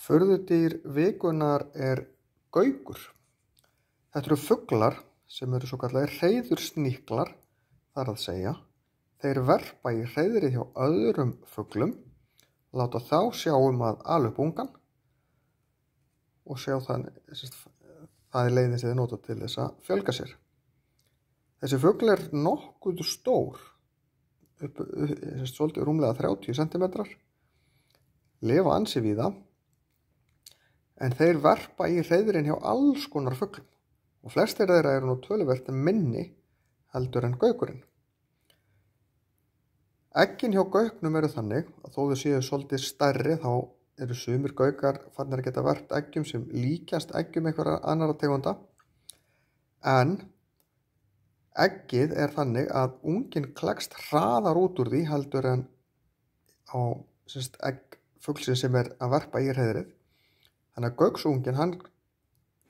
Furðudýr vikunnar gaukur. Þetta eru fuglar sem eru svo kallar hreiðursníklar, þar að segja. Þeir verpa í hreiðri hjá öðrum fuglum, láta þá sjá að ala upp ungan og sjá það leiðin sem þeir nota til þess að fjölga sér. Þessi fugl nokkuð stór, svolítið rúmlega 30 cm, lifa ansi víða, en þeir verpa í hreiðrin hjá alls konar fuglum og flestir þeirra eru nú töluvert minni heldur en gaukurinn. Eggin hjá gauknum eru þannig að þó þau séu svolítið stærri þá eru sumir gaukar farnir að geta verpt eggjum sem líkjast eggjum einhverja annarra tegunda, en eggið þannig að unginn klekst hraðar út úr því heldur en á egg fuglsins sem að verpa í hreiðrið. Þannig að gauksunginn hann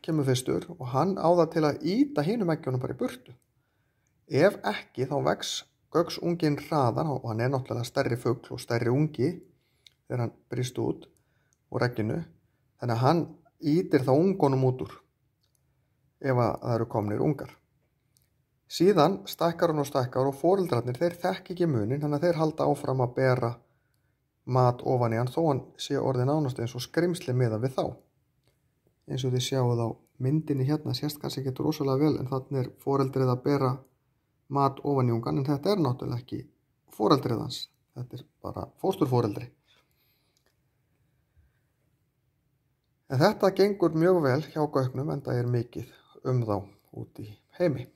kemur fyrstur og hann á það til að ýta hinum eggjunum bara í burtu. Ef ekki þá vex gauksunginn hraðar og hann náttúrulega stærri fugl og stærri ungi þegar hann brýst út úr egginu, þannig að hann ýtir þá ungunum út úr ef það eru komnir ungar. Síðan stækkar hann og foreldrarnir þeir þekki ekki munin, þannig að þeir halda áfram að bera mat ofan í hann þó hann sé orðið nánast eins og skrimsli miðað við þá. Eins og þið sjáuð á myndinni hérna sést kannski ekki rosalega vel, en þannig foreldrið að bera mat ofan í ungan, en þetta náttúrulega ekki foreldrið hans, þetta bara fósturforeldri. En þetta gengur mjög vel hjá gauknum, en það mikið þá út í heimi.